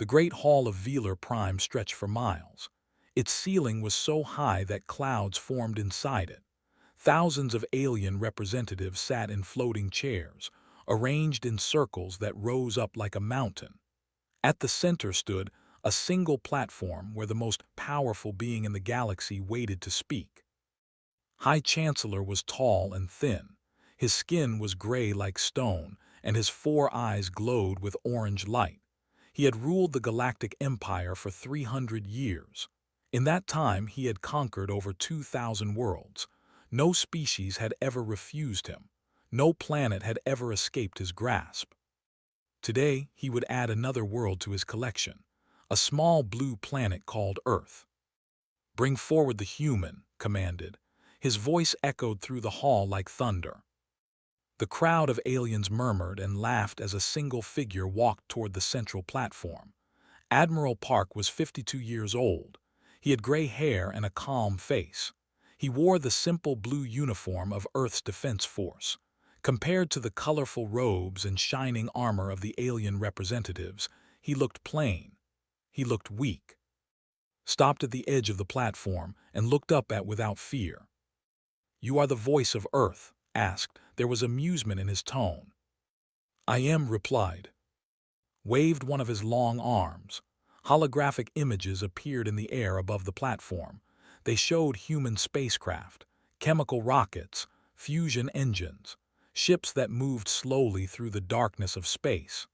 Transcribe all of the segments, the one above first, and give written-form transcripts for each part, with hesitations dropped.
The great hall of Velar Prime stretched for miles. Its ceiling was so high that clouds formed inside it. Thousands of alien representatives sat in floating chairs, arranged in circles that rose up like a mountain. At the center stood a single platform where the most powerful being in the galaxy waited to speak. High Chancellor was tall and thin. His skin was gray like stone, and his 4 eyes glowed with orange light. He had ruled the Galactic Empire for 300 years. In that time, he had conquered over 2,000 worlds. No species had ever refused him. No planet had ever escaped his grasp. Today, he would add another world to his collection, a small blue planet called Earth. "Bring forward the human," commanded. His voice echoed through the hall like thunder. The crowd of aliens murmured and laughed as a single figure walked toward the central platform. Admiral Park was 52 years old. He had gray hair and a calm face. He wore the simple blue uniform of Earth's Defense Force. Compared to the colorful robes and shining armor of the alien representatives, he looked plain. He looked weak. Stopped at the edge of the platform and looked up at without fear. "You are the voice of Earth?" asked. There was amusement in his tone. "I am," replied. Waved one of his long arms. Holographic images appeared in the air above the platform. They showed human spacecraft, chemical rockets, fusion engines, ships that moved slowly through the darkness of space.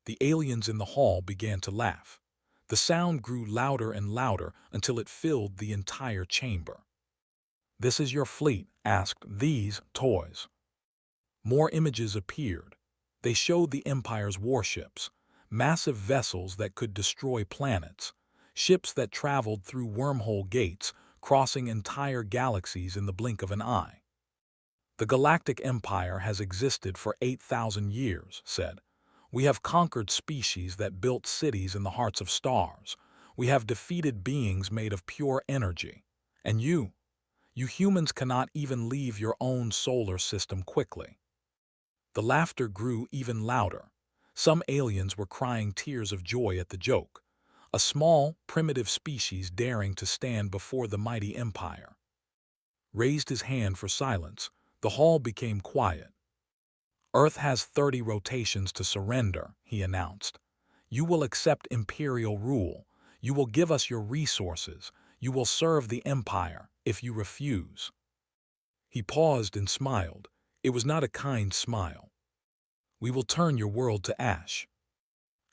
The aliens in the hall began to laugh. The sound grew louder and louder until it filled the entire chamber. "This is your fleet?" asked. "These toys." More images appeared. They showed the Empire's warships, massive vessels that could destroy planets, ships that traveled through wormhole gates, crossing entire galaxies in the blink of an eye. "The Galactic Empire has existed for 8,000 years, said. "We have conquered species that built cities in the hearts of stars. We have defeated beings made of pure energy. And you humans cannot even leave your own solar system quickly." The laughter grew even louder. Some aliens were crying tears of joy at the joke. A small, primitive species daring to stand before the mighty empire. Raised his hand for silence. The hall became quiet. "Earth has 30 rotations to surrender," he announced. "You will accept imperial rule. You will give us your resources. You will serve the empire if you refuse." He paused and smiled. It was not a kind smile. "We will turn your world to ash."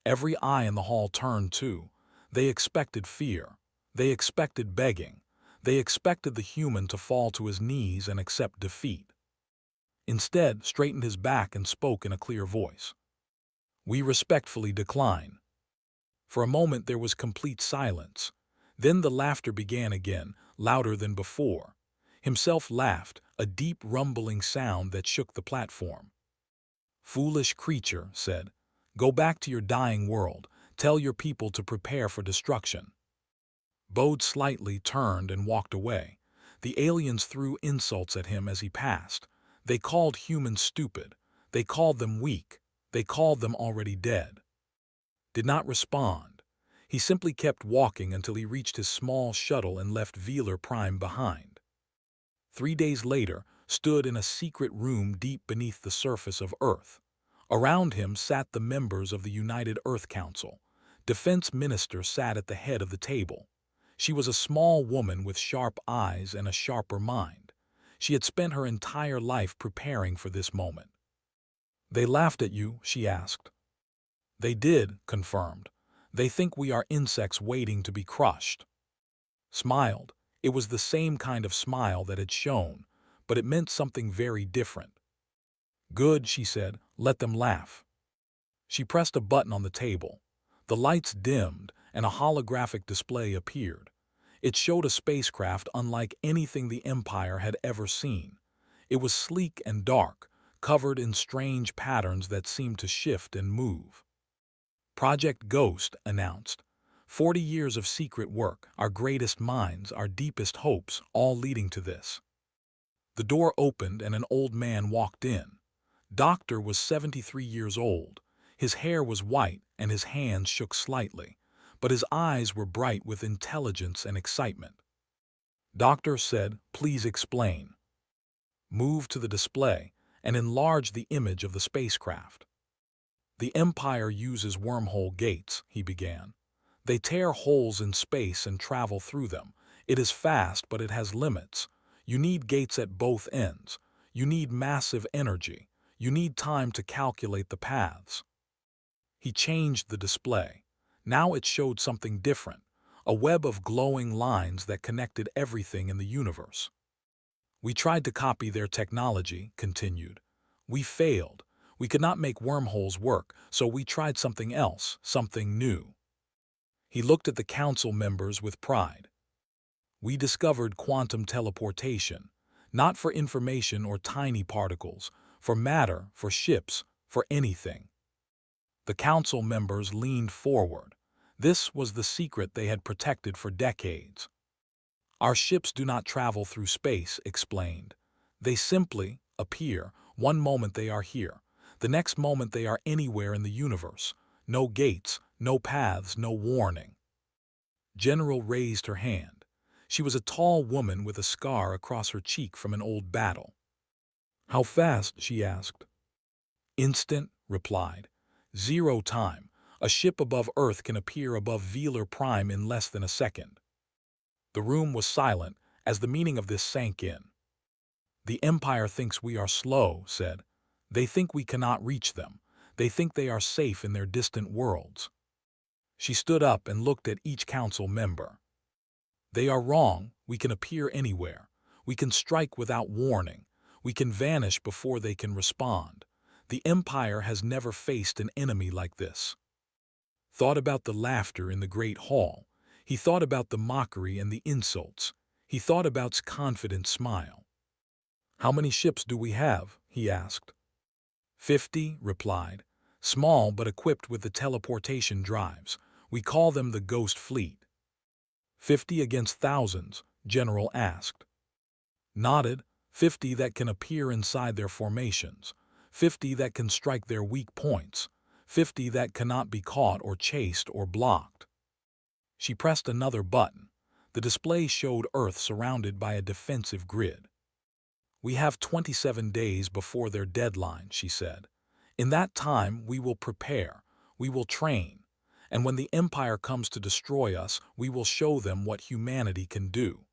Every eye in the hall turned too. They expected fear. They expected begging. They expected the human to fall to his knees and accept defeat. Instead, straightened his back and spoke in a clear voice. "We respectfully decline." For a moment there was complete silence. Then the laughter began again, louder than before. Himself laughed, a deep rumbling sound that shook the platform. "Foolish creature," said. "Go back to your dying world. Tell your people to prepare for destruction." Bode slightly turned and walked away. The aliens threw insults at him as he passed. They called humans stupid. They called them weak. They called them already dead. Did not respond. He simply kept walking until he reached his small shuttle and left Velar Prime behind. 3 days later, stood in a secret room deep beneath the surface of Earth. Around him sat the members of the United Earth Council. Defense Minister sat at the head of the table. She was a small woman with sharp eyes and a sharper mind. She had spent her entire life preparing for this moment. "They laughed at you?" she asked. "They did," confirmed. "They think we are insects waiting to be crushed." Smiled. It was the same kind of smile that had shone, but it meant something very different. "Good," she said. "Let them laugh." She pressed a button on the table. The lights dimmed, and a holographic display appeared. It showed a spacecraft unlike anything the Empire had ever seen. It was sleek and dark, covered in strange patterns that seemed to shift and move. "Project Ghost," announced. 40 years of secret work, our greatest minds, our deepest hopes, all leading to this." The door opened and an old man walked in. Doctor was 73 years old. His hair was white and his hands shook slightly, but his eyes were bright with intelligence and excitement. Doctor said, "Please explain." Move to the display and enlarge the image of the spacecraft. The Empire uses wormhole gates, he began. They tear holes in space and travel through them. It is fast, but it has limits. You need gates at both ends. You need massive energy. You need time to calculate the paths. He changed the display. Now it showed something different, a web of glowing lines that connected everything in the universe. We tried to copy their technology, continued. We failed. We could not make wormholes work, so we tried something else, something new. He looked at the council members with pride. We discovered quantum teleportation, not for information or tiny particles, for matter, for ships, for anything. The council members leaned forward. This was the secret they had protected for decades. Our ships do not travel through space, explained. They simply appear. One moment they are here. The next moment they are anywhere in the universe. No gates, no paths, no warning. General raised her hand. She was a tall woman with a scar across her cheek from an old battle. "How fast?" she asked. "Instant," replied. "Zero time. A ship above Earth can appear above Velar Prime in less than a second." The room was silent as the meaning of this sank in. "The Empire thinks we are slow," said. "They think we cannot reach them. They think they are safe in their distant worlds." She stood up and looked at each council member. "They are wrong. We can appear anywhere. We can strike without warning. We can vanish before they can respond. The Empire has never faced an enemy like this." Thought about the laughter in the Great Hall. He thought about the mockery and the insults. He thought about its confident smile. "How many ships do we have?" he asked. 50, replied. "Small but equipped with the teleportation drives. We call them the Ghost Fleet." 50 against thousands, General asked. Nodded. 50 that can appear inside their formations. 50 that can strike their weak points. 50 that cannot be caught or chased or blocked. She pressed another button. The display showed Earth surrounded by a defensive grid. "We have 27 days before their deadline," she said. "In that time, we will prepare, we will train, and when the Empire comes to destroy us, we will show them what humanity can do."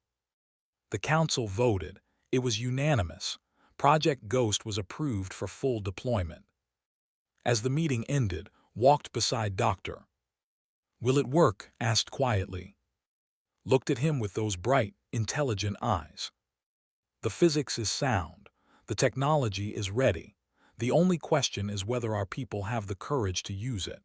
The Council voted. It was unanimous. Project Ghost was approved for full deployment. As the meeting ended, walked beside Doctor. "Will it work?" asked quietly. Looked at him with those bright, intelligent eyes. "The physics is sound. The technology is ready. The only question is whether our people have the courage to use it."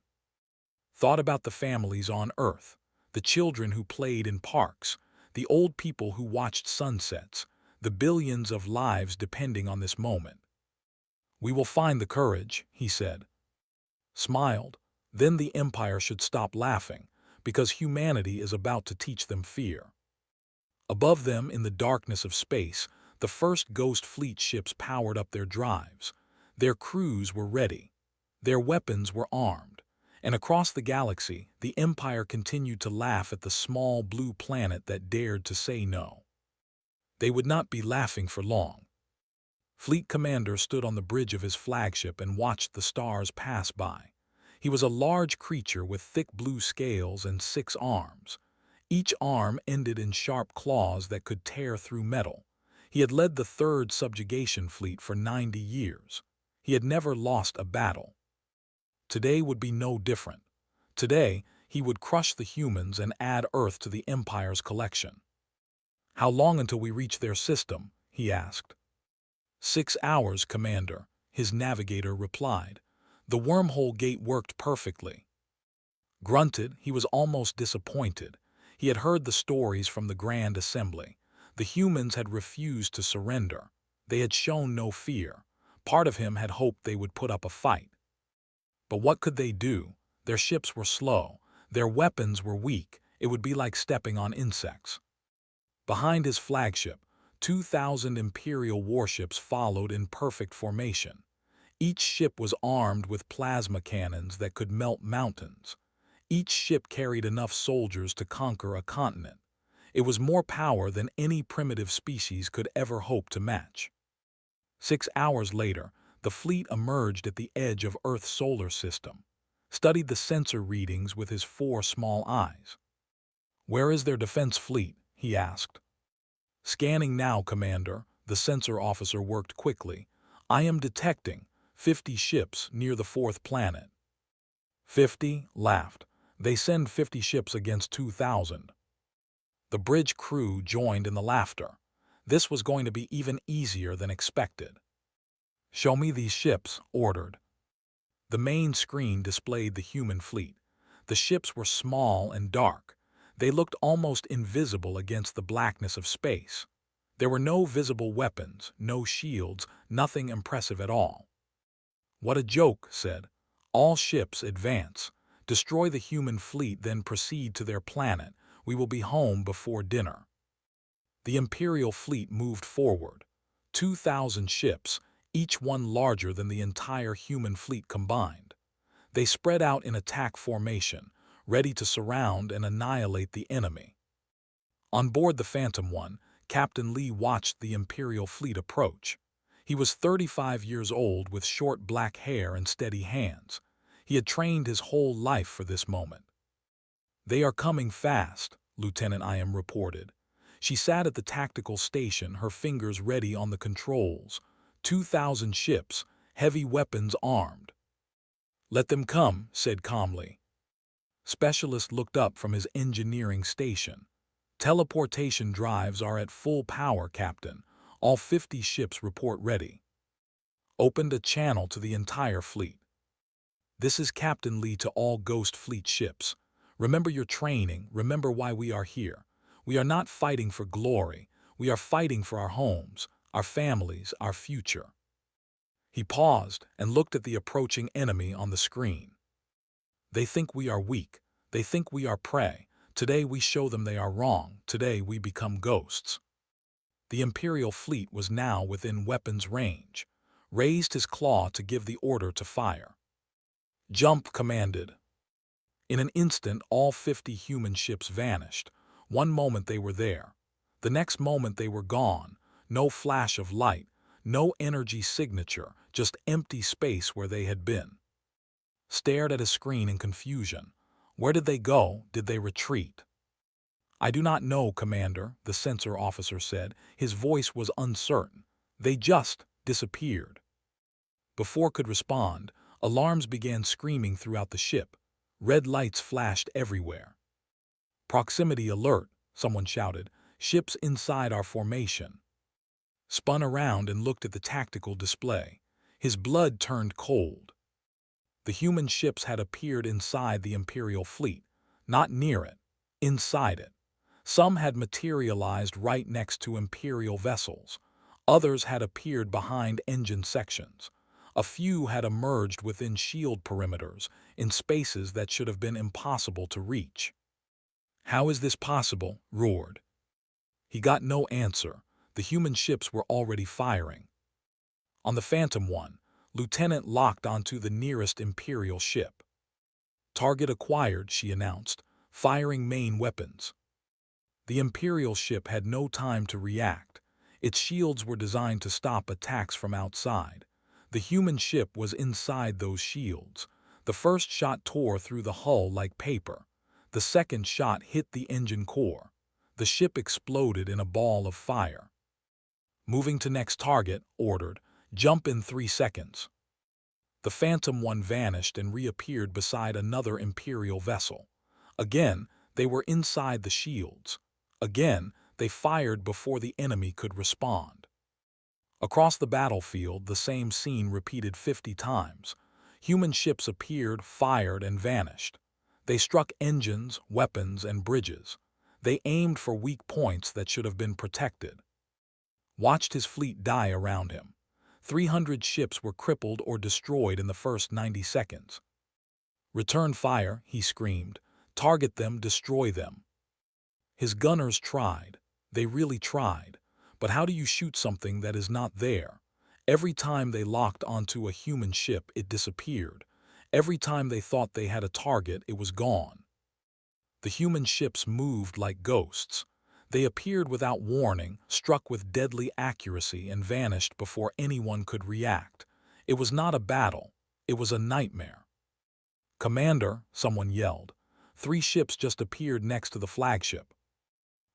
Thought about the families on Earth, the children who played in parks, the old people who watched sunsets, the billions of lives depending on this moment. "We will find the courage," he said. Smiled. Then the Empire should stop laughing, because humanity is about to teach them fear. Above them, in the darkness of space, the first Ghost Fleet ships powered up their drives. Their crews were ready. Their weapons were armed. And across the galaxy, the Empire continued to laugh at the small blue planet that dared to say no. They would not be laughing for long. Fleet Commander stood on the bridge of his flagship and watched the stars pass by. He was a large creature with thick blue scales and 6 arms. Each arm ended in sharp claws that could tear through metal. He had led the 3rd Subjugation Fleet for 90 years. He had never lost a battle. Today would be no different. Today, he would crush the humans and add Earth to the Empire's collection. "How long until we reach their system?" he asked. 6 hours, Commander, his navigator replied. "The wormhole gate worked perfectly." Grunted, he was almost disappointed. He had heard the stories from the Grand Assembly. The humans had refused to surrender. They had shown no fear. Part of him had hoped they would put up a fight. But what could they do? Their ships were slow. Their weapons were weak. It would be like stepping on insects. Behind his flagship, 2,000 Imperial warships followed in perfect formation. Each ship was armed with plasma cannons that could melt mountains. Each ship carried enough soldiers to conquer a continent. It was more power than any primitive species could ever hope to match. 6 hours later, the fleet emerged at the edge of Earth's solar system, studied the sensor readings with his 4 small eyes. "Where is their defense fleet?" he asked. "Scanning now, Commander," the sensor officer worked quickly. "I am detecting 50 ships near the 4th planet." 50 laughed. "They send 50 ships against 2,000. The bridge crew joined in the laughter. This was going to be even easier than expected. "Show me these ships," ordered. The main screen displayed the human fleet. The ships were small and dark. They looked almost invisible against the blackness of space. There were no visible weapons, no shields, nothing impressive at all. "What a joke," said. "All ships advance. Destroy the human fleet, then proceed to their planet. We will be home before dinner." The Imperial fleet moved forward. 2,000 ships, each one larger than the entire human fleet combined. They spread out in attack formation, ready to surround and annihilate the enemy. On board the Phantom One, Captain Lee watched the Imperial fleet approach. He was 35 years old with short black hair and steady hands. He had trained his whole life for this moment. "They are coming fast," Lieutenant Iam reported. She sat at the tactical station, her fingers ready on the controls. 2,000 ships, heavy weapons armed. "Let them come," said calmly. Specialist looked up from his engineering station. "Teleportation drives are at full power, Captain. All 50 ships report ready." Opened a channel to the entire fleet. "This is Captain Lee to all Ghost Fleet ships. Remember your training, remember why we are here. We are not fighting for glory. We are fighting for our homes, our families, our future." He paused and looked at the approaching enemy on the screen. "They think we are weak. They think we are prey. Today we show them they are wrong. Today we become ghosts." The Imperial fleet was now within weapons range. Raised his claw to give the order to fire. "Jump," commanded. In an instant, all 50 human ships vanished. One moment they were there. The next moment they were gone. No flash of light, no energy signature, just empty space where they had been. Stared at a screen in confusion. Where did they go? Did they retreat? "I do not know, Commander," the sensor officer said. His voice was uncertain. "They just disappeared." Before could respond, alarms began screaming throughout the ship. Red lights flashed everywhere. "Proximity alert," someone shouted. "Ships inside our formation." Spun around and looked at the tactical display. His blood turned cold. The human ships had appeared inside the Imperial fleet, not near it, inside it. Some had materialized right next to Imperial vessels. Others had appeared behind engine sections. A few had emerged within shield perimeters, in spaces that should have been impossible to reach. "How is this possible?" roared. He got no answer. The human ships were already firing. On the Phantom One, Lieutenant locked onto the nearest Imperial ship. "Target acquired," she announced, firing main weapons. The Imperial ship had no time to react. Its shields were designed to stop attacks from outside. The human ship was inside those shields. The first shot tore through the hull like paper. The second shot hit the engine core. The ship exploded in a ball of fire. "Moving to next target," ordered. "Jump in 3 seconds." The Phantom One vanished and reappeared beside another Imperial vessel. Again, they were inside the shields. Again, they fired before the enemy could respond. Across the battlefield, the same scene repeated 50 times. Human ships appeared, fired, and vanished. They struck engines, weapons, and bridges. They aimed for weak points that should have been protected. Watched his fleet die around him. 300 ships were crippled or destroyed in the first 90 seconds. "Return fire," he screamed. "Target them, destroy them." His gunners tried. They really tried. But how do you shoot something that is not there? Every time they locked onto a human ship, it disappeared. Every time they thought they had a target, it was gone. The human ships moved like ghosts. They appeared without warning, struck with deadly accuracy, and vanished before anyone could react. It was not a battle. It was a nightmare. "Commander," someone yelled. "Three ships just appeared next to the flagship."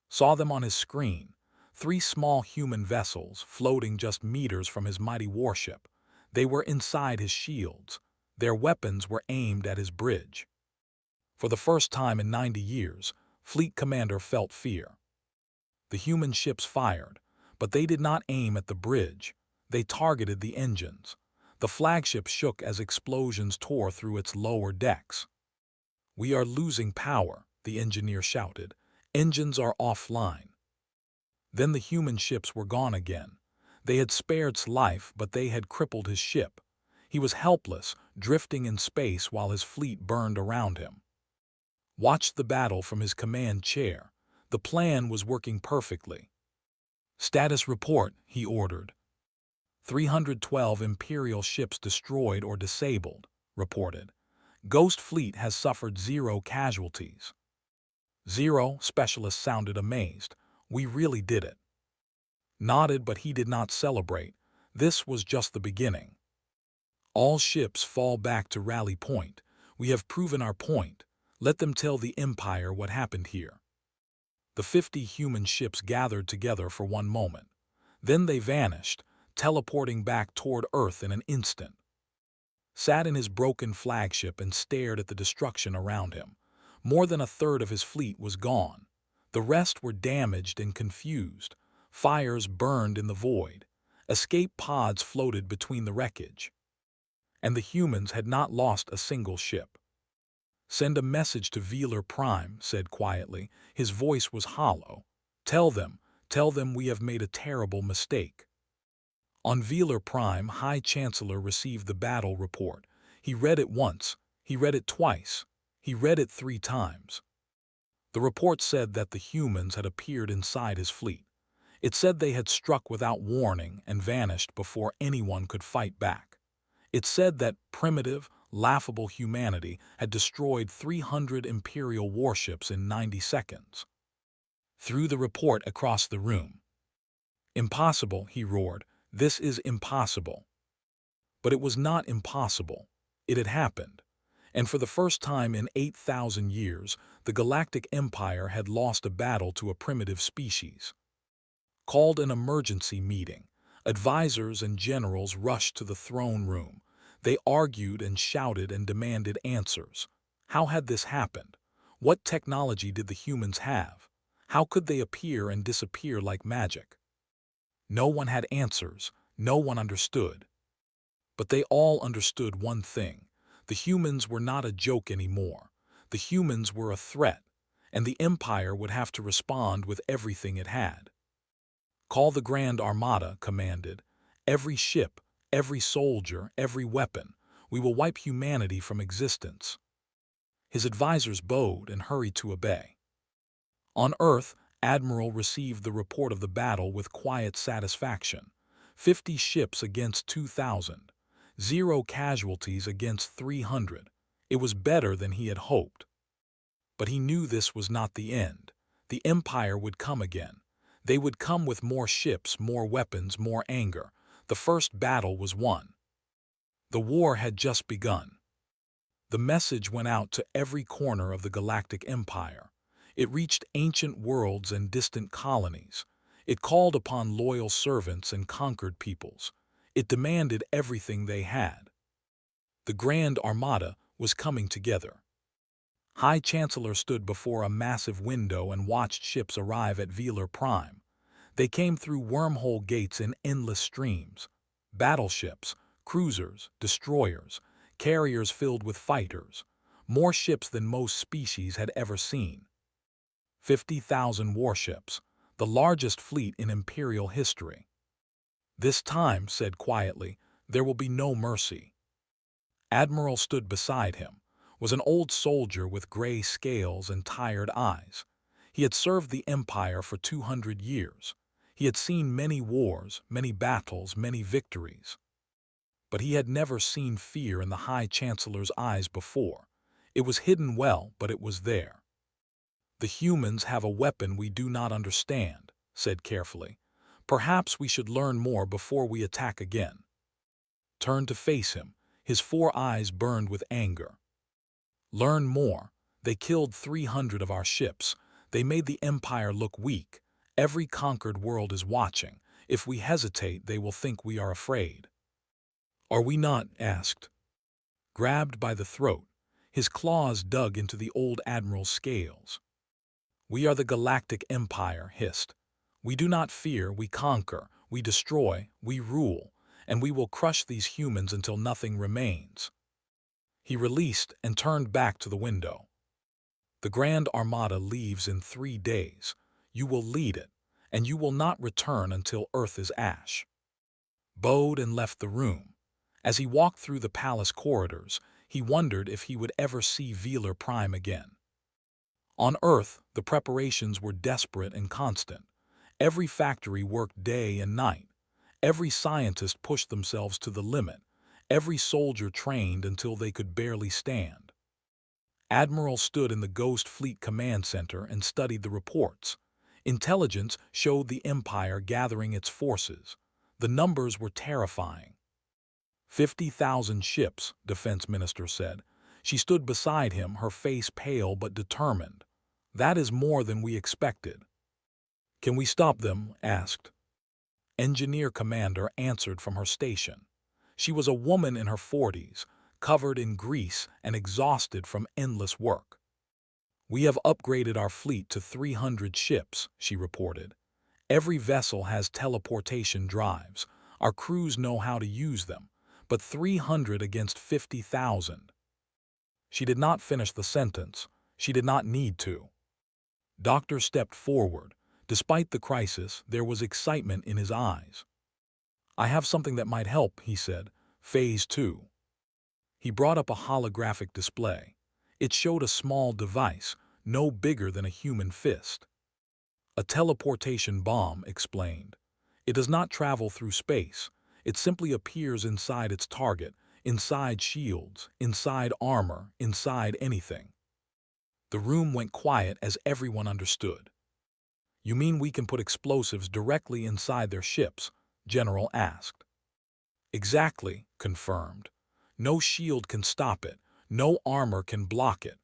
Saw them on his screen. Three small human vessels floating just meters from his mighty warship. They were inside his shields. Their weapons were aimed at his bridge. For the first time in 90 years, Fleet Commander felt fear. The human ships fired, but they did not aim at the bridge. They targeted the engines. The flagship shook as explosions tore through its lower decks. "We are losing power," the engineer shouted. "Engines are offline." Then the human ships were gone again. They had spared his life, but they had crippled his ship. He was helpless, drifting in space while his fleet burned around him. Watched the battle from his command chair. The plan was working perfectly. "Status report," he ordered. 312 Imperial ships destroyed or disabled, reported. Ghost Fleet has suffered 0 casualties. 0, specialist sounded amazed. "We really did it." Nodded, but he did not celebrate. This was just the beginning. "All ships fall back to rally point. We have proven our point. Let them tell the Empire what happened here." The 50 human ships gathered together for one moment. Then they vanished, teleporting back toward Earth in an instant. Sat in his broken flagship and stared at the destruction around him. More than a third of his fleet was gone. The rest were damaged and confused. Fires burned in the void. Escape pods floated between the wreckage. And the humans had not lost a single ship. "Send a message to Velar Prime," said quietly. His voice was hollow. Tell them we have made a terrible mistake." On Velar Prime, High Chancellor received the battle report. He read it once. He read it twice. He read it 3 times. The report said that the humans had appeared inside his fleet. It said they had struck without warning and vanished before anyone could fight back. It said that primitive, laughable humanity had destroyed 300 Imperial warships in 90 seconds. Threw the report across the room. "Impossible," he roared. "This is impossible." But it was not impossible. It had happened. And for the first time in 8,000 years, the Galactic Empire had lost a battle to a primitive species. Called an emergency meeting. Advisors and generals rushed to the throne room. They argued and shouted and demanded answers. How had this happened? What technology did the humans have? How could they appear and disappear like magic? No one had answers. No one understood. But they all understood one thing. The humans were not a joke anymore. The humans were a threat, and the Empire would have to respond with everything it had. "Call the Grand Armada," commanded. "Every ship, every soldier, every weapon. We will wipe humanity from existence." His advisors bowed and hurried to obey. On Earth, Admiral received the report of the battle with quiet satisfaction. 50 ships against 2,000. 0 casualties against 300. It was better than he had hoped. But he knew this was not the end. The Empire would come again. They would come with more ships, more weapons, more anger. The first battle was won. The war had just begun. The message went out to every corner of the Galactic Empire. It reached ancient worlds and distant colonies. It called upon loyal servants and conquered peoples. It demanded everything they had. The Grand Armada was coming together. High Chancellor stood before a massive window and watched ships arrive at Velar Prime. They came through wormhole gates in endless streams. Battleships, cruisers, destroyers, carriers filled with fighters. More ships than most species had ever seen. 50,000 warships, the largest fleet in Imperial history. "This time," said quietly, "there will be no mercy." Admiral stood beside him, was an old soldier with gray scales and tired eyes. He had served the Empire for 200 years. He had seen many wars, many battles, many victories. But he had never seen fear in the High Chancellor's eyes before. It was hidden well, but it was there. "The humans have a weapon we do not understand," said carefully. "Perhaps we should learn more before we attack again." Turned to face him, his 4 eyes burned with anger. "Learn more. They killed 300 of our ships. They made the Empire look weak. Every conquered world is watching. If we hesitate, they will think we are afraid." "Are we not?" asked. Grabbed by the throat, his claws dug into the old admiral's scales. "We are the Galactic Empire," hissed. "We do not fear, we conquer, we destroy, we rule, and we will crush these humans until nothing remains." He released and turned back to the window. "The Grand Armada leaves in 3 days. You will lead it, and you will not return until Earth is ash." Bowed and left the room. As he walked through the palace corridors, he wondered if he would ever see Velar Prime again. On Earth, the preparations were desperate and constant. Every factory worked day and night. Every scientist pushed themselves to the limit. Every soldier trained until they could barely stand. Admiral stood in the Ghost Fleet Command Center and studied the reports. Intelligence showed the Empire gathering its forces. The numbers were terrifying. 50,000 ships, Defense Minister said. She stood beside him, her face pale but determined. "That is more than we expected." "Can we stop them?" asked. Engineer Commander answered from her station. She was a woman in her 40s, covered in grease and exhausted from endless work. "We have upgraded our fleet to 300 ships," she reported. "Every vessel has teleportation drives. Our crews know how to use them, but 300 against 50,000. She did not finish the sentence. She did not need to. Doctor stepped forward. Despite the crisis, there was excitement in his eyes. "I have something that might help," he said. "Phase 2. He brought up a holographic display. It showed a small device, no bigger than a human fist. "A teleportation bomb," explained. "It does not travel through space. It simply appears inside its target, inside shields, inside armor, inside anything." The room went quiet as everyone understood. "You mean we can put explosives directly inside their ships?" General asked. "Exactly," confirmed. "No shield can stop it. No armor can block it.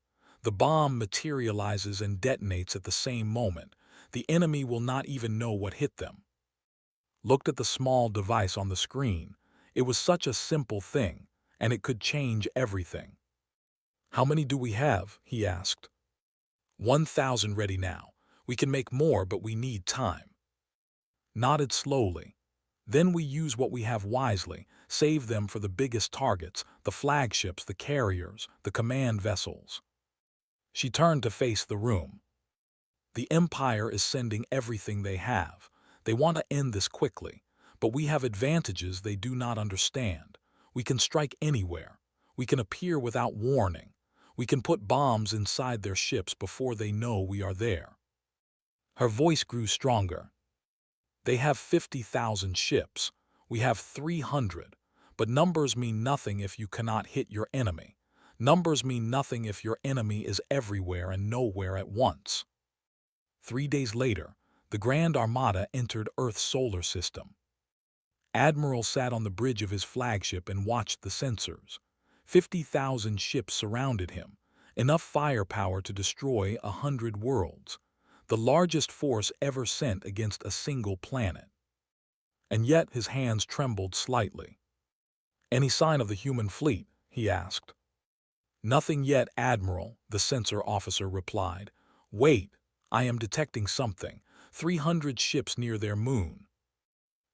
The bomb materializes and detonates at the same moment. The enemy will not even know what hit them." Looked at the small device on the screen. It was such a simple thing, and it could change everything. "How many do we have?" he asked. 1,000 ready now. We can make more, but we need time." Nodded slowly. "Then we use what we have wisely, save them for the biggest targets, the flagships, the carriers, the command vessels." She turned to face the room. "The Empire is sending everything they have. They want to end this quickly, but we have advantages they do not understand. We can strike anywhere. We can appear without warning. We can put bombs inside their ships before they know we are there." Her voice grew stronger. "They have 50,000 ships. We have 300. But numbers mean nothing if you cannot hit your enemy. Numbers mean nothing if your enemy is everywhere and nowhere at once." 3 days later, the Grand Armada entered Earth's solar system. Admiral sat on the bridge of his flagship and watched the sensors. 50,000 ships surrounded him, enough firepower to destroy 100 worlds. The largest force ever sent against a single planet. And yet his hands trembled slightly. "Any sign of the human fleet?" he asked. "Nothing yet, Admiral," the sensor officer replied. "Wait, I am detecting something. 300 ships near their moon."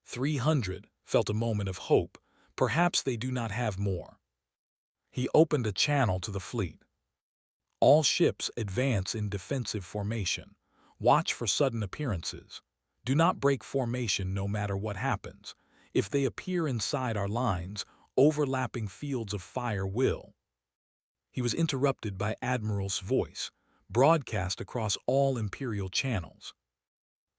300, felt a moment of hope. Perhaps they do not have more. He opened a channel to the fleet. "All ships advance in defensive formation. Watch for sudden appearances. Do not break formation no matter what happens. If they appear inside our lines, overlapping fields of fire will." He was interrupted by Admiral's voice, broadcast across all Imperial channels.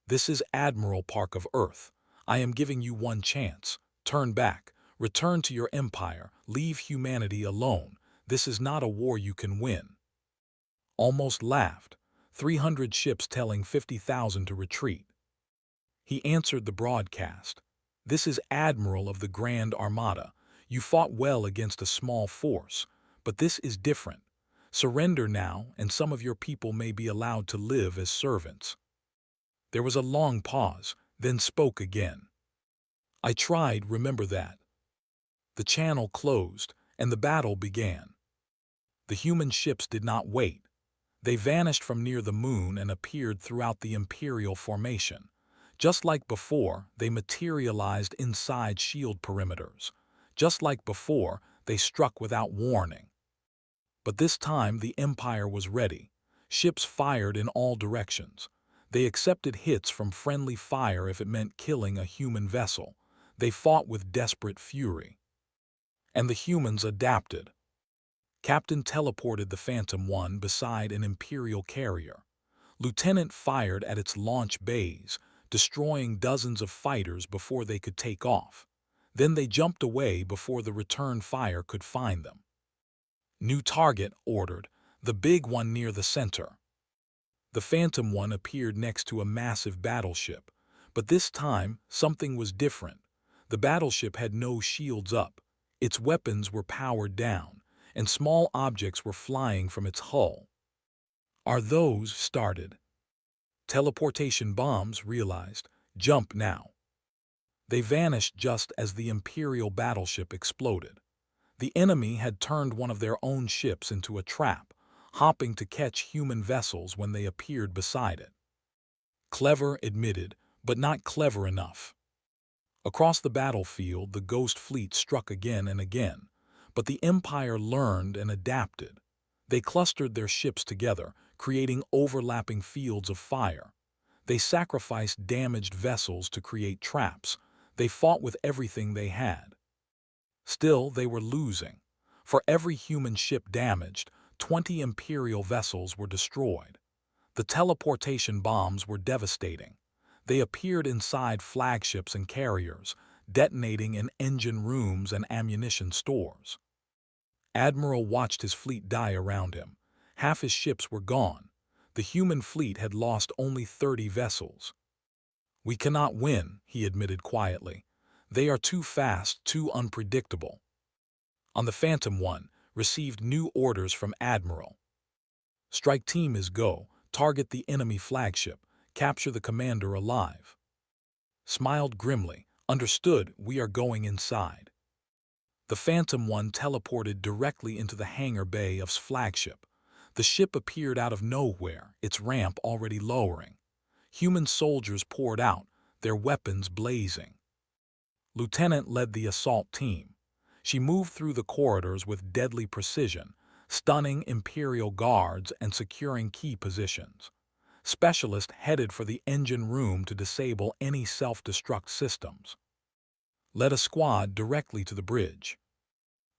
This is Admiral Park of Earth. I am giving you one chance. Turn back. Return to your empire. Leave humanity alone. This is not a war you can win. Almost laughed. 300 ships telling 50,000 to retreat. He answered the broadcast. This is Admiral of the Grand Armada. You fought well against a small force, but this is different. Surrender now, and some of your people may be allowed to live as servants. There was a long pause, then spoke again. I tried, remember that. The channel closed, and the battle began. The human ships did not wait. They vanished from near the moon and appeared throughout the Imperial formation. Just like before, they materialized inside shield perimeters. Just like before, they struck without warning. But this time the Empire was ready. Ships fired in all directions. They accepted hits from friendly fire if it meant killing a human vessel. They fought with desperate fury. And the humans adapted. Captain teleported the Phantom One beside an Imperial carrier. Lieutenant fired at its launch bays, destroying dozens of fighters before they could take off. Then they jumped away before the return fire could find them. New target ordered, the big one near the center. The Phantom One appeared next to a massive battleship, but this time something was different. The battleship had no shields up, its weapons were powered down, and small objects were flying from its hull. Are those started? Teleportation bombs, realized. Jump now. They vanished just as the Imperial battleship exploded. The enemy had turned one of their own ships into a trap, hopping to catch human vessels when they appeared beside it. Clever, admitted, but not clever enough. Across the battlefield, the Ghost Fleet struck again and again, but the Empire learned and adapted. They clustered their ships together, creating overlapping fields of fire. They sacrificed damaged vessels to create traps. They fought with everything they had. Still, they were losing. For every human ship damaged, 20 Imperial vessels were destroyed. The teleportation bombs were devastating. They appeared inside flagships and carriers, detonating in engine rooms and ammunition stores. Admiral watched his fleet die around him. Half his ships were gone. The human fleet had lost only 30 vessels. We cannot win, he admitted quietly. They are too fast, too unpredictable. On the Phantom One, received new orders from Admiral. Strike team is go, target the enemy flagship, capture the commander alive. Smiled grimly, understood, we are going inside. The Phantom One teleported directly into the hangar bay of flagship. The ship appeared out of nowhere, its ramp already lowering. Human soldiers poured out, their weapons blazing. Lieutenant led the assault team. She moved through the corridors with deadly precision, stunning Imperial guards and securing key positions. Specialist headed for the engine room to disable any self-destruct systems. Led a squad directly to the bridge.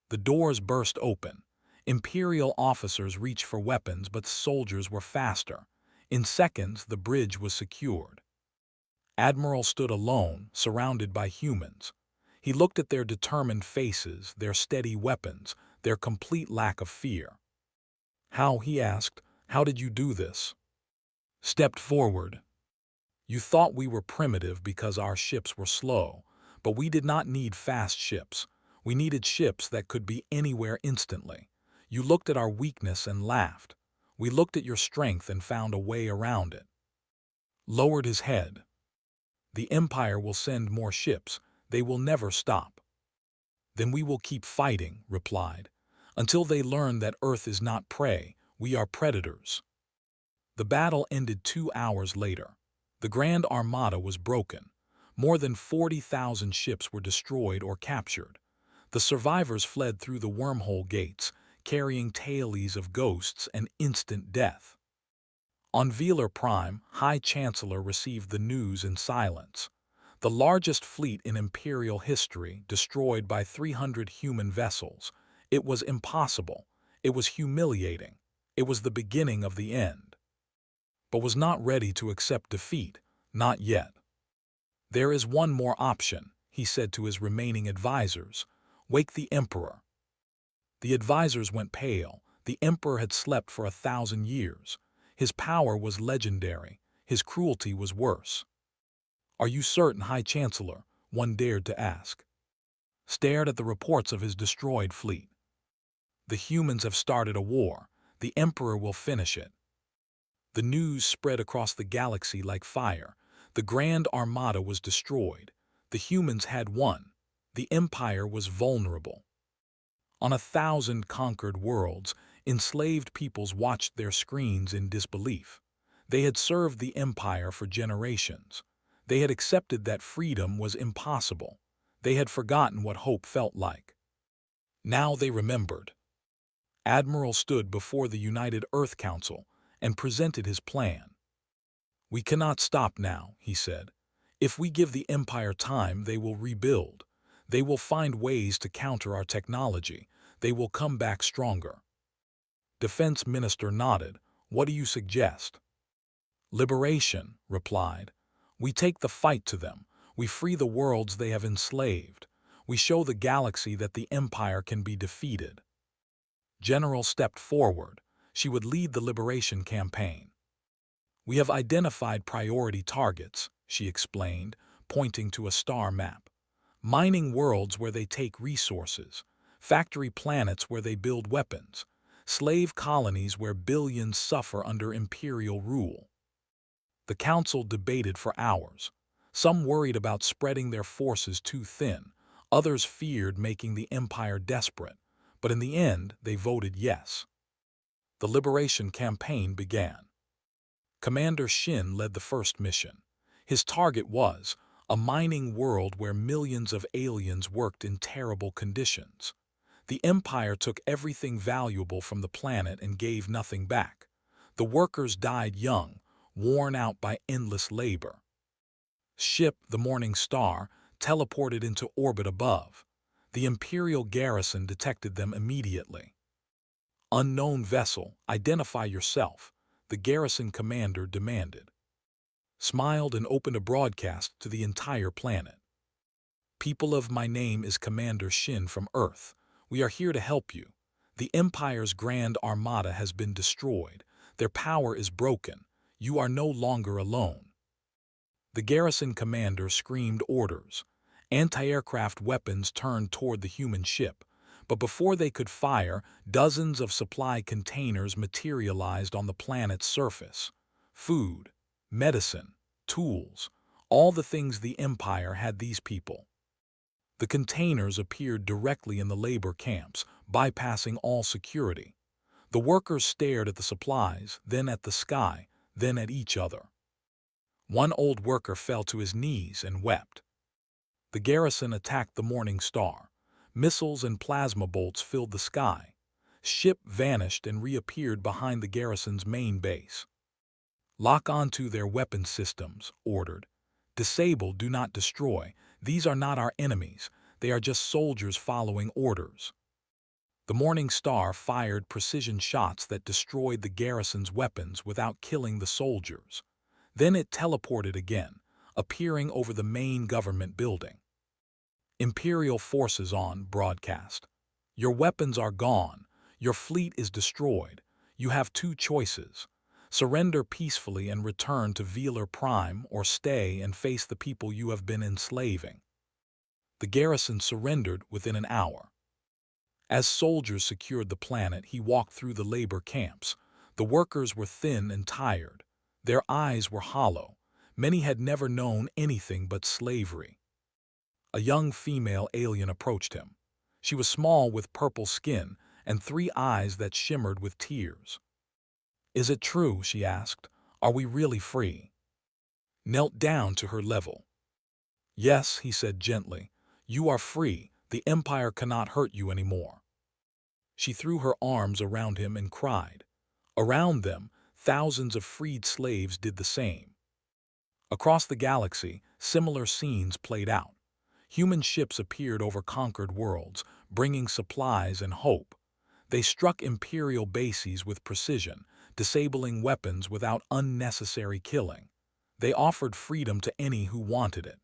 The doors burst open. Imperial officers reached for weapons, but soldiers were faster. In seconds, the bridge was secured. Admiral stood alone, surrounded by humans. He looked at their determined faces, their steady weapons, their complete lack of fear. How, he asked, how did you do this? Stepped forward. You thought we were primitive because our ships were slow, but we did not need fast ships. We needed ships that could be anywhere instantly. You looked at our weakness and laughed. We looked at your strength and found a way around it. Lowered his head. The Empire will send more ships. They will never stop. Then we will keep fighting, replied, until they learn that Earth is not prey, we are predators. The battle ended 2 hours later. The Grand Armada was broken. More than 40,000 ships were destroyed or captured. The survivors fled through the wormhole gates, carrying tailies of ghosts and instant death. On Velar Prime, High Chancellor received the news in silence. The largest fleet in Imperial history, destroyed by 300 human vessels. It was impossible. It was humiliating. It was the beginning of the end. But was not ready to accept defeat, Not yet. There is one more option, he said to his remaining advisors. Wake the Emperor. The advisors went pale. The Emperor had slept for 1,000 years. His power was legendary. His cruelty was worse. Are you certain, High Chancellor? One dared to ask. Stared at the reports of his destroyed fleet. The humans have started a war. The Emperor will finish it. The news spread across the galaxy like fire. The Grand Armada was destroyed. The humans had won. The Empire was vulnerable. On 1,000 conquered worlds, enslaved peoples watched their screens in disbelief. They had served the Empire for generations. They had accepted that freedom was impossible. They had forgotten what hope felt like. Now they remembered. Admiral stood before the United Earth Council and presented his plan. We cannot stop now, he said. If we give the Empire time, they will rebuild. They will find ways to counter our technology. They will come back stronger. Defense Minister nodded. What do you suggest? Liberation, replied. We take the fight to them. We free the worlds they have enslaved. We show the galaxy that the Empire can be defeated. General stepped forward. She would lead the liberation campaign. We have identified priority targets, she explained, pointing to a star map. Mining worlds where they take resources, factory planets where they build weapons, slave colonies where billions suffer under imperial rule. The council debated for hours. Some worried about spreading their forces too thin. Others feared making the Empire desperate. But in the end, they voted yes. The liberation campaign began. Commander Shin led the first mission. His target was a mining world where millions of aliens worked in terrible conditions. The Empire took everything valuable from the planet and gave nothing back. The workers died young, worn out by endless labor. Ship, the Morning Star, teleported into orbit above. The Imperial garrison detected them immediately. Unknown vessel, identify yourself, the garrison commander demanded. Smiled and opened a broadcast to the entire planet. People of my name is Commander Shin from Earth. We are here to help you. The Empire's Grand Armada has been destroyed. Their power is broken. You are no longer alone. The garrison commander screamed orders. Anti-aircraft weapons turned toward the human ship, but before they could fire, dozens of supply containers materialized on the planet's surface. Food, medicine, tools, all the things the Empire had these people. The containers appeared directly in the labor camps, bypassing all security. The workers stared at the supplies, then at the sky, then at each other. One old worker fell to his knees and wept. The garrison attacked the Morning Star. Missiles and plasma bolts filled the sky. Ship vanished and reappeared behind the garrison's main base. Lock onto their weapon systems, ordered. Disable, do not destroy. These are not our enemies. They are just soldiers following orders. The Morning Star fired precision shots that destroyed the garrison's weapons without killing the soldiers. Then it teleported again, appearing over the main government building. Imperial forces on broadcast. Your weapons are gone. Your fleet is destroyed. You have two choices. Surrender peacefully and return to Velar Prime, or stay and face the people you have been enslaving. The garrison surrendered within an hour. As soldiers secured the planet, he walked through the labor camps. The workers were thin and tired. Their eyes were hollow. Many had never known anything but slavery. A young female alien approached him. She was small with purple skin and 3 eyes that shimmered with tears. Is it true, she asked, are we really free? Knelt down to her level. Yes, he said gently, you are free. The Empire cannot hurt you anymore. She threw her arms around him and cried. Around them, thousands of freed slaves did the same. Across the galaxy, similar scenes played out. Human ships appeared over conquered worlds, bringing supplies and hope. They struck Imperial bases with precision, disabling weapons without unnecessary killing. They offered freedom to any who wanted it.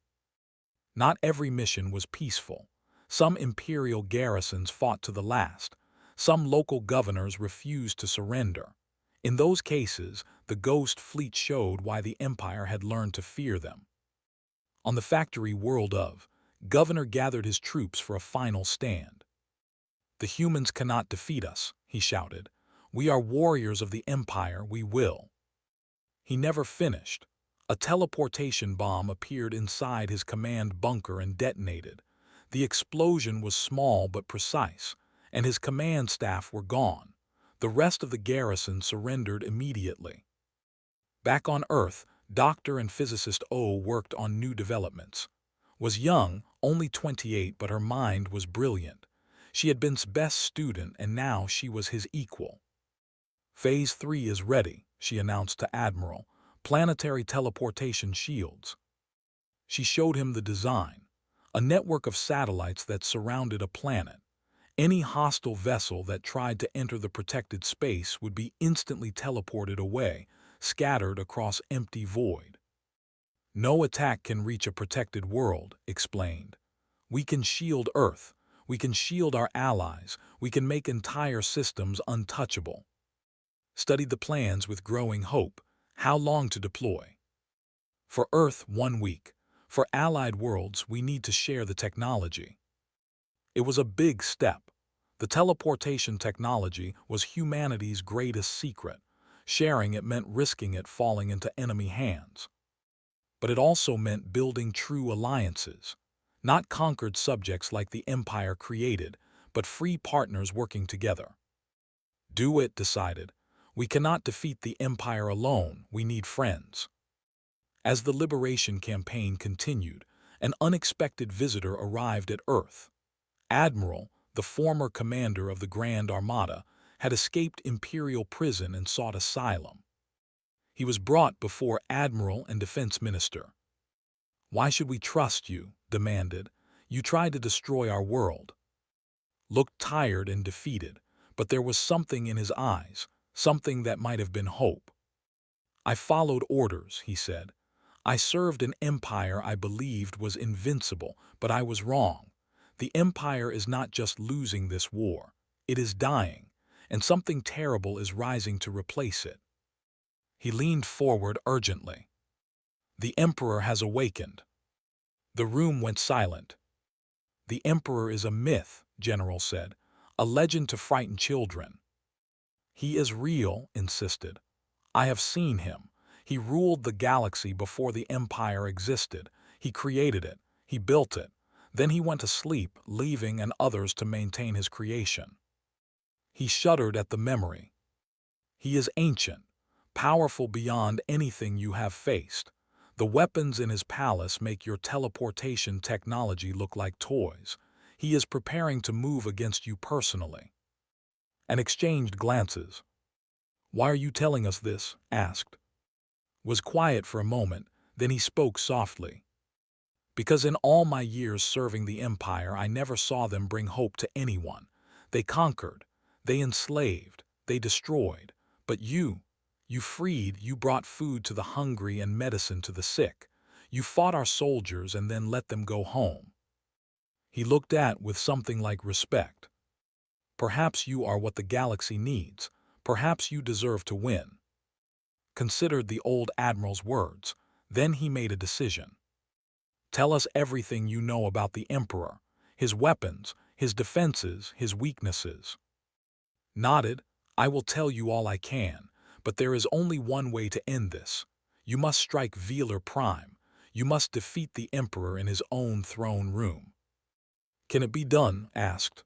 Not every mission was peaceful. Some imperial garrisons fought to the last. Some local governors refused to surrender. In those cases, the Ghost Fleet showed why the Empire had learned to fear them. On the factory world of, Governor gathered his troops for a final stand. "The humans cannot defeat us," he shouted. "We are warriors of the Empire, we will." He never finished. A teleportation bomb appeared inside his command bunker and detonated. The explosion was small but precise, and his command staff were gone. The rest of the garrison surrendered immediately. Back on Earth, Doctor and physicist O worked on new developments. Was young, only 28, but her mind was brilliant. She had been his best student, and now she was his equal. "Phase 3 is ready," she announced to Admiral. "Planetary teleportation shields." She showed him the design, a network of satellites that surrounded a planet. Any hostile vessel that tried to enter the protected space would be instantly teleported away, scattered across empty void. "No attack can reach a protected world," explained. "We can shield Earth. We can shield our allies. We can make entire systems untouchable." Studied the plans with growing hope. How long to deploy? For Earth, 1 week. For allied worlds, we need to share the technology. It was a big step. The teleportation technology was humanity's greatest secret. Sharing it meant risking it falling into enemy hands. But it also meant building true alliances. Not conquered subjects like the Empire created, but free partners working together. "Do it," decided. "We cannot defeat the Empire alone, we need friends." As the liberation campaign continued, an unexpected visitor arrived at Earth. Admiral, the former commander of the Grand Armada, had escaped Imperial prison and sought asylum. He was brought before Admiral and Defense Minister. "Why should we trust you?" demanded. "You tried to destroy our world." Looked tired and defeated, but there was something in his eyes, something that might have been hope. "I followed orders," he said. "I served an empire I believed was invincible, but I was wrong. The Empire is not just losing this war, it is dying, and something terrible is rising to replace it." He leaned forward urgently. "The Emperor has awakened." The room went silent. "The Emperor is a myth," General said, "a legend to frighten children." "He is real," insisted. "I have seen him. He ruled the galaxy before the Empire existed. He created it. He built it. Then he went to sleep, leaving and others to maintain his creation." He shuddered at the memory. "He is ancient, powerful beyond anything you have faced. The weapons in his palace make your teleportation technology look like toys. He is preparing to move against you personally." And exchanged glances. "Why are you telling us this?" asked. Was quiet for a moment, then he spoke softly. "Because in all my years serving the Empire, I never saw them bring hope to anyone. They conquered, they enslaved, they destroyed. But you freed, you brought food to the hungry and medicine to the sick. You fought our soldiers and then let them go home." He looked at with something like respect. "Perhaps you are what the galaxy needs. Perhaps you deserve to win." Considered the old admiral's words. Then he made a decision. "Tell us everything you know about the Emperor, his weapons, his defenses, his weaknesses." Nodded. "I will tell you all I can, but there is only one way to end this. You must strike Velar Prime. You must defeat the Emperor in his own throne room." "Can it be done?" asked.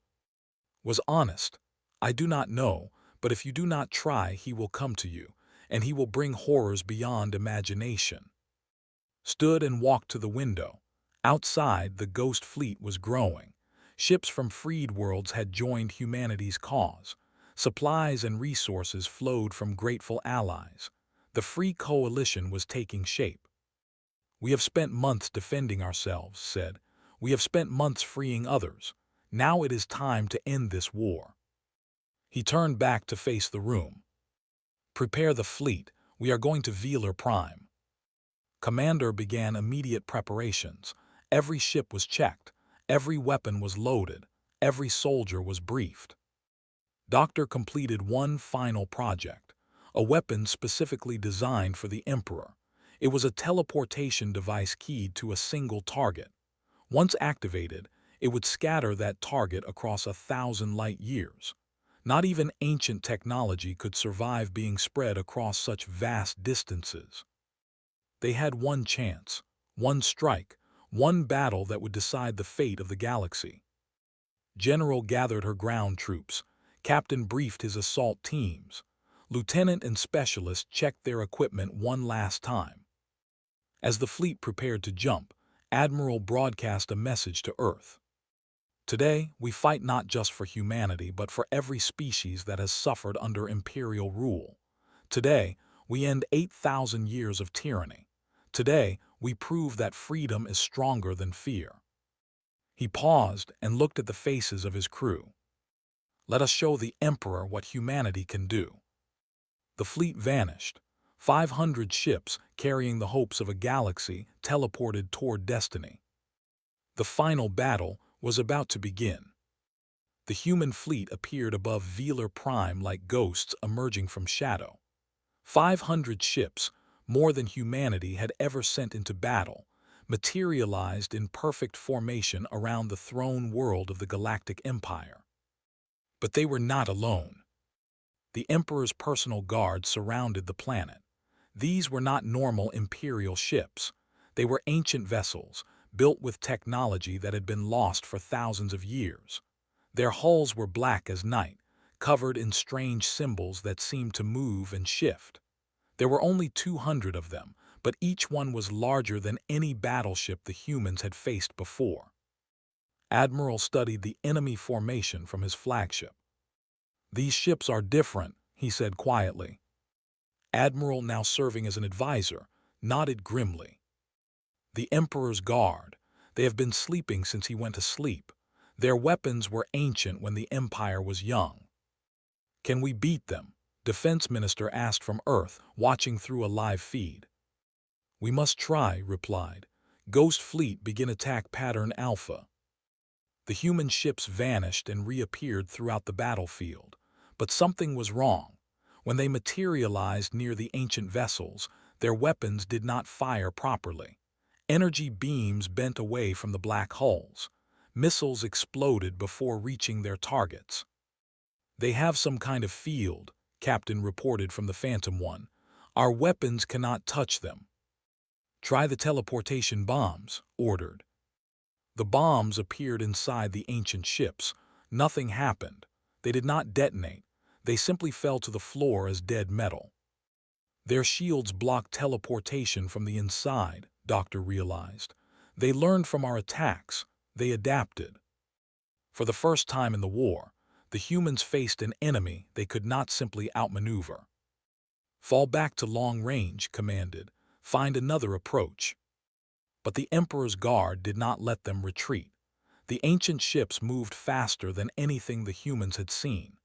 Was honest. "I do not know, but if you do not try, he will come to you, and he will bring horrors beyond imagination." Stood and walked to the window. Outside, the Ghost Fleet was growing. Ships from freed worlds had joined humanity's cause. Supplies and resources flowed from grateful allies. The free coalition was taking shape. "We have spent months defending ourselves," said. "We have spent months freeing others. Now it is time to end this war." He turned back to face the room. "Prepare the fleet. We are going to Velar Prime." Commander began immediate preparations. Every ship was checked, every weapon was loaded, every soldier was briefed. Doctor completed one final project, a weapon specifically designed for the Emperor. It was a teleportation device keyed to a single target. Once activated, it would scatter that target across 1,000 light years. Not even ancient technology could survive being spread across such vast distances. They had one chance, one strike, one battle that would decide the fate of the galaxy. General gathered her ground troops. Captain briefed his assault teams. Lieutenant and specialist checked their equipment one last time. As the fleet prepared to jump, Admiral broadcast a message to Earth. Today, we fight not just for humanity, but for every species that has suffered under imperial rule. Today, we end 8,000 years of tyranny. Today, we prove that freedom is stronger than fear. He paused and looked at the faces of his crew. Let us show the Emperor what humanity can do. The fleet vanished. 500 ships carrying the hopes of a galaxy teleported toward destiny. The final battle was about to begin. The human fleet appeared above Velar Prime like ghosts emerging from shadow. 500 ships, more than humanity had ever sent into battle, materialized in perfect formation around the throne world of the Galactic Empire. But they were not alone. The Emperor's personal guard surrounded the planet. These were not normal imperial ships. They were ancient vessels, built with technology that had been lost for thousands of years. Their hulls were black as night, covered in strange symbols that seemed to move and shift. There were only 200 of them, but each one was larger than any battleship the humans had faced before. Admiral studied the enemy formation from his flagship. "These ships are different," he said quietly. Admiral, now serving as an advisor, nodded grimly. "The Emperor's Guard. They have been sleeping since he went to sleep. Their weapons were ancient when the Empire was young." "Can we beat them?" Defense Minister asked from Earth, watching through a live feed. "We must try," replied. "Ghost Fleet, begin attack pattern Alpha." The human ships vanished and reappeared throughout the battlefield. But something was wrong. When they materialized near the ancient vessels, their weapons did not fire properly. Energy beams bent away from the black hulls. Missiles exploded before reaching their targets. "They have some kind of field," Captain reported from the Phantom One. "Our weapons cannot touch them." "Try the teleportation bombs," ordered. The bombs appeared inside the ancient ships. Nothing happened. They did not detonate. They simply fell to the floor as dead metal. Their shields blocked teleportation from the inside, Doctor realized. They learned from our attacks. They adapted. For the first time in the war, the humans faced an enemy they could not simply outmaneuver. "Fall back to long range," commanded. "Find another approach." But the Emperor's Guard did not let them retreat. The ancient ships moved faster than anything the humans had seen.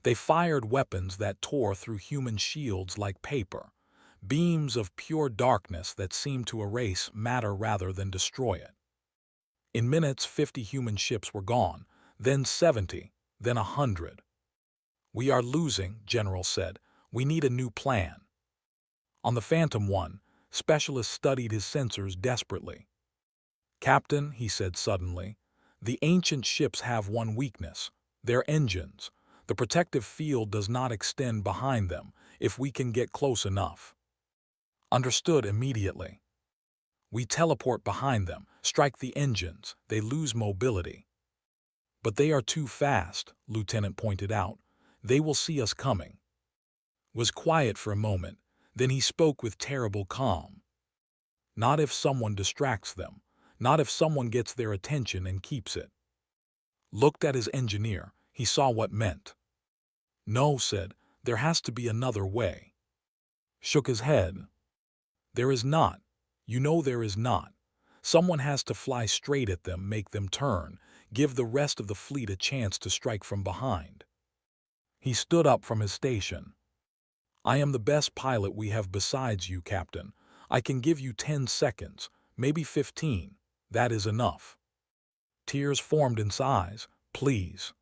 They fired weapons that tore through human shields like paper, beams of pure darkness that seemed to erase matter rather than destroy it. In minutes, 50 human ships were gone, then 70, then 100. "We are losing," General said. "We need a new plan." On the Phantom One, Specialist studied his sensors desperately. "Captain," he said suddenly, "the ancient ships have one weakness: their engines. The protective field does not extend behind them if we can get close enough." "Understood immediately." "We teleport behind them, strike the engines, they lose mobility." "But they are too fast," Lieutenant pointed out. "They will see us coming." Was quiet for a moment, then he spoke with terrible calm. "Not if someone distracts them. Not if someone gets their attention and keeps it." Looked at his engineer. He saw what meant. "No," said, "there has to be another way." Shook his head. "There is not. You know there is not. Someone has to fly straight at them, make them turn, give the rest of the fleet a chance to strike from behind." He stood up from his station. "I am the best pilot we have besides you, Captain. I can give you 10 seconds, maybe 15. That is enough." Tears formed in his eyes. "Please."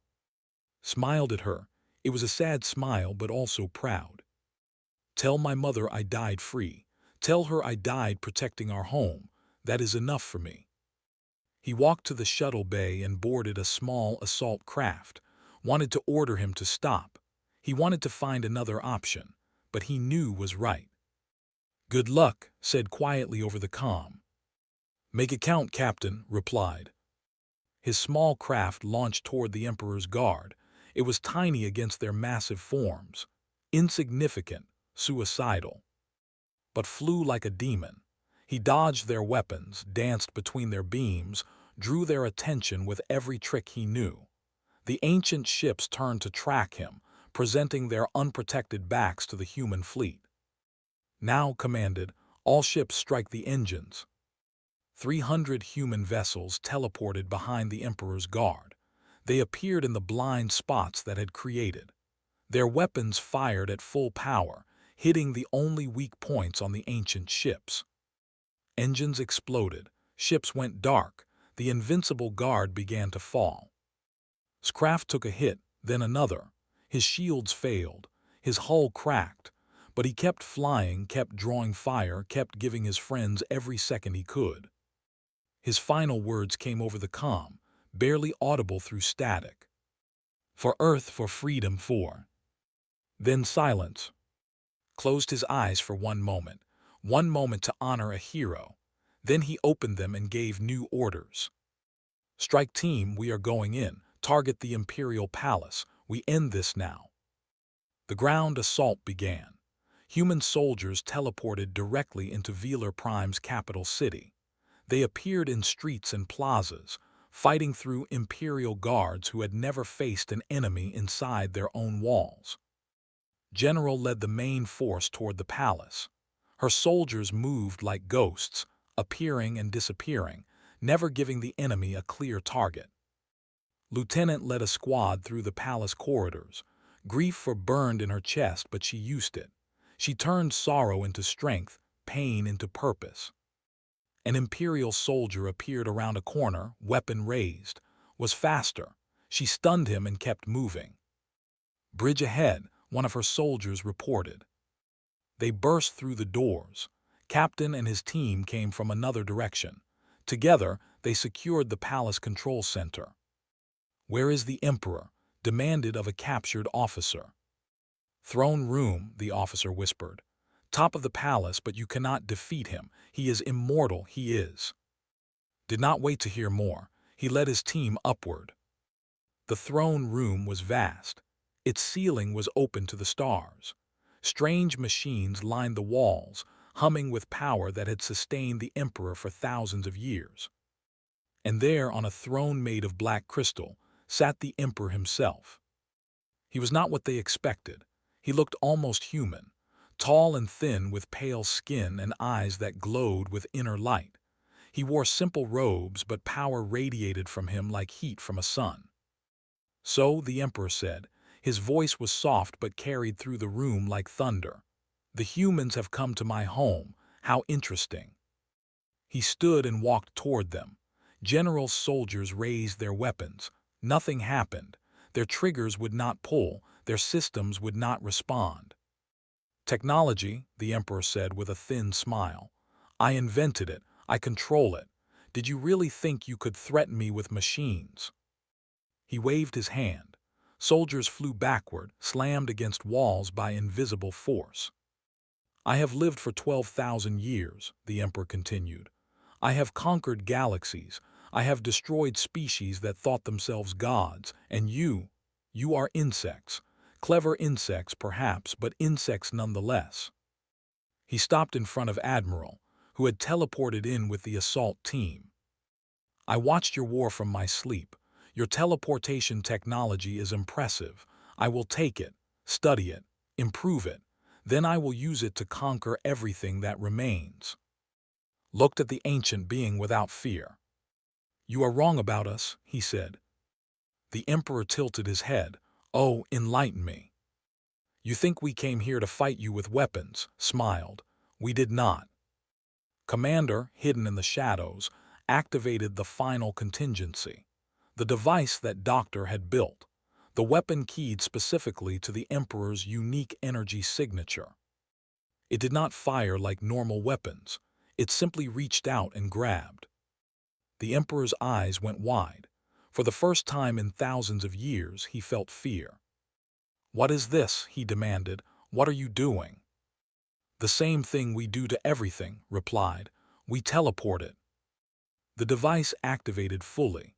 Smiled at her. It was a sad smile, but also proud. "Tell my mother I died free. Tell her I died protecting our home. That is enough for me." He walked to the shuttle bay and boarded a small assault craft. Wanted to order him to stop. He wanted to find another option, but he knew was right. "Good luck," said quietly over the comm. "Make it count, Captain," replied. His small craft launched toward the Emperor's guard. It was tiny against their massive forms. Insignificant, suicidal. But flew like a demon. He dodged their weapons, danced between their beams, drew their attention with every trick he knew. The ancient ships turned to track him, presenting their unprotected backs to the human fleet. "Now," commanded, "all ships strike the engines." 300 human vessels teleported behind the Emperor's guard. They appeared in the blind spots that had created. Their weapons fired at full power, hitting the only weak points on the ancient ships. Engines exploded, ships went dark, the invincible guard began to fall. Scraft took a hit, then another. His shields failed, his hull cracked, but he kept flying, kept drawing fire, kept giving his friends every second he could. His final words came over the comm, barely audible through static. "For Earth, for freedom, for—" Then silence. Closed his eyes for one moment to honor a hero. Then he opened them and gave new orders. "Strike team, we are going in. Target the Imperial Palace. We end this now." The ground assault began. Human soldiers teleported directly into Velar Prime's capital city. They appeared in streets and plazas, fighting through Imperial guards who had never faced an enemy inside their own walls. General led the main force toward the palace. Her soldiers moved like ghosts, appearing and disappearing, never giving the enemy a clear target. Lieutenant led a squad through the palace corridors. Grief burned in her chest, but she used it. She turned sorrow into strength, pain into purpose. An Imperial soldier appeared around a corner, weapon raised, was faster. She stunned him and kept moving. "Bridge ahead," one of her soldiers reported. They burst through the doors. Captain and his team came from another direction. Together, they secured the palace control center. "Where is the Emperor?" demanded of a captured officer. "Throne room," the officer whispered. "Top of the palace, but you cannot defeat him. He is immortal, he is." Did not wait to hear more. He led his team upward. The throne room was vast. Its ceiling was open to the stars. Strange machines lined the walls, humming with power that had sustained the Emperor for thousands of years. And there, on a throne made of black crystal, sat the Emperor himself. He was not what they expected. He looked almost human, tall and thin with pale skin and eyes that glowed with inner light. He wore simple robes, but power radiated from him like heat from a sun. "So," the Emperor said. His voice was soft but carried through the room like thunder. "The humans have come to my home. How interesting." He stood and walked toward them. General soldiers raised their weapons. Nothing happened. Their triggers would not pull. Their systems would not respond. "Technology," the Emperor said with a thin smile. "I invented it. I control it. Did you really think you could threaten me with machines?" He waved his hand. Soldiers flew backward, slammed against walls by invisible force. "I have lived for 12,000 years," the Emperor continued. "I have conquered galaxies. I have destroyed species that thought themselves gods, and you are insects. Clever insects, perhaps, but insects nonetheless." He stopped in front of Admiral, who had teleported in with the assault team. "I watched your war from my sleep. Your teleportation technology is impressive. I will take it, study it, improve it. Then I will use it to conquer everything that remains." Looked at the ancient being without fear. "You are wrong about us," he said. The Emperor tilted his head. "Oh, enlighten me." "You think we came here to fight you with weapons," smiled. "We did not." Commander, hidden in the shadows, activated the final contingency, the device that Doctor had built, the weapon keyed specifically to the Emperor's unique energy signature. It did not fire like normal weapons. It simply reached out and grabbed. The Emperor's eyes went wide. For the first time in thousands of years, he felt fear. "What is this?" he demanded. "What are you doing?" "The same thing we do to everything," replied. "We teleport it." The device activated fully.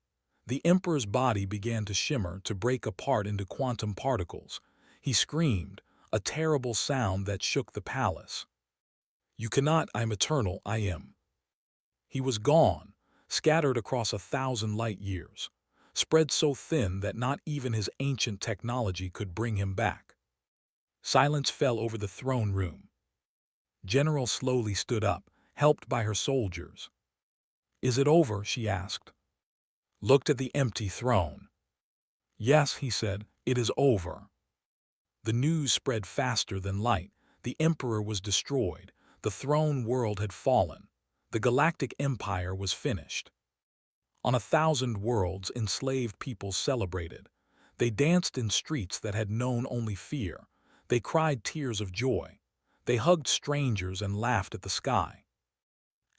The Emperor's body began to shimmer, to break apart into quantum particles. He screamed, a terrible sound that shook the palace. "You cannot, I'm eternal, I am." He was gone, scattered across 1,000 light years, spread so thin that not even his ancient technology could bring him back. Silence fell over the throne room. General slowly stood up, helped by her soldiers. "Is it over?" she asked. Looked at the empty throne. "Yes," he said, "it is over." The news spread faster than light. The Emperor was destroyed. The throne world had fallen. The Galactic Empire was finished. On 1,000 worlds, enslaved people celebrated. They danced in streets that had known only fear. They cried tears of joy. They hugged strangers and laughed at the sky.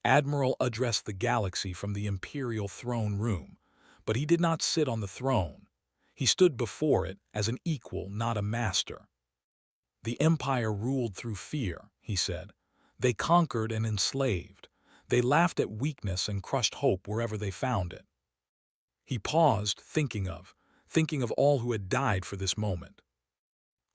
Admiral addressed the galaxy from the imperial throne room, but he did not sit on the throne. He stood before it as an equal, not a master. "The Empire ruled through fear," he said. "They conquered and enslaved. They laughed at weakness and crushed hope wherever they found it." He paused, thinking of all who had died for this moment.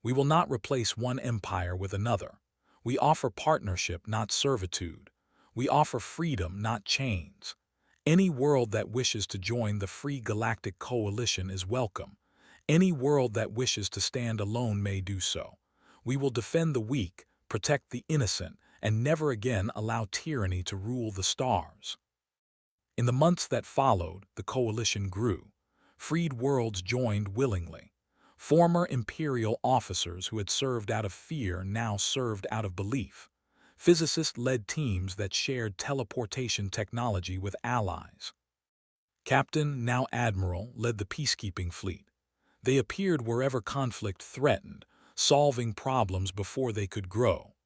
"We will not replace one empire with another. We offer partnership, not servitude. We offer freedom, not chains. Any world that wishes to join the Free Galactic Coalition is welcome. Any world that wishes to stand alone may do so. We will defend the weak, protect the innocent, and never again allow tyranny to rule the stars." In the months that followed, the coalition grew. Freed worlds joined willingly. Former imperial officers who had served out of fear now served out of belief. Physicists led teams that shared teleportation technology with allies. Captain, now Admiral, led the peacekeeping fleet. They appeared wherever conflict threatened, solving problems before they could grow.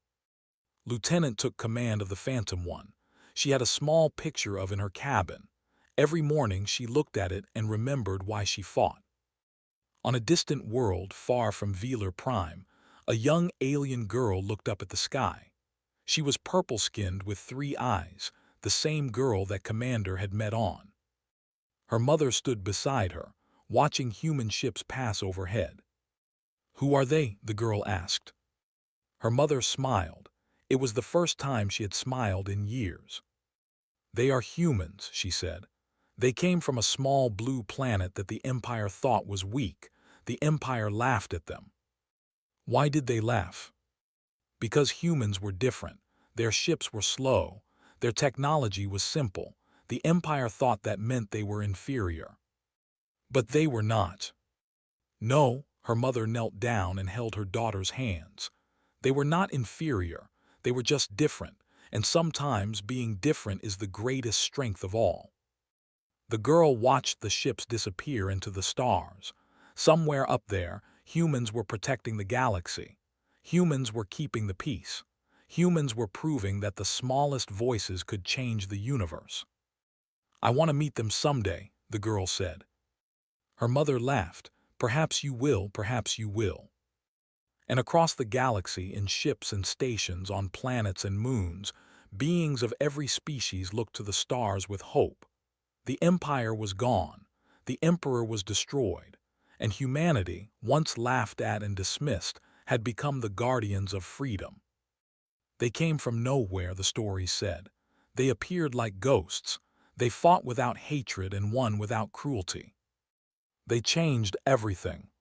Lieutenant took command of the Phantom One. She had a small picture of in her cabin. Every morning she looked at it and remembered why she fought. On a distant world far from Velar Prime, a young alien girl looked up at the sky. She was purple-skinned with 3 eyes, the same girl that Commander had met on. Her mother stood beside her, watching human ships pass overhead. "Who are they?" the girl asked. Her mother smiled. It was the first time she had smiled in years. "They are humans," she said. "They came from a small blue planet that the Empire thought was weak. The Empire laughed at them." Why did they laugh? Because humans were different. Their ships were slow. Their technology was simple. The Empire thought that meant they were inferior. But they were not. No, her mother knelt down and held her daughter's hands. They were not inferior. They were just different, and sometimes being different is the greatest strength of all. The girl watched the ships disappear into the stars. Somewhere up there, humans were protecting the galaxy. Humans were keeping the peace. Humans were proving that the smallest voices could change the universe. "I want to meet them someday," the girl said. Her mother laughed. "Perhaps you will, perhaps you will." And across the galaxy, in ships and stations, on planets and moons, beings of every species looked to the stars with hope. The Empire was gone. The Emperor was destroyed. And humanity, once laughed at and dismissed, had become the guardians of freedom. They came from nowhere, the stories said. They appeared like ghosts. They fought without hatred and won without cruelty. They changed everything.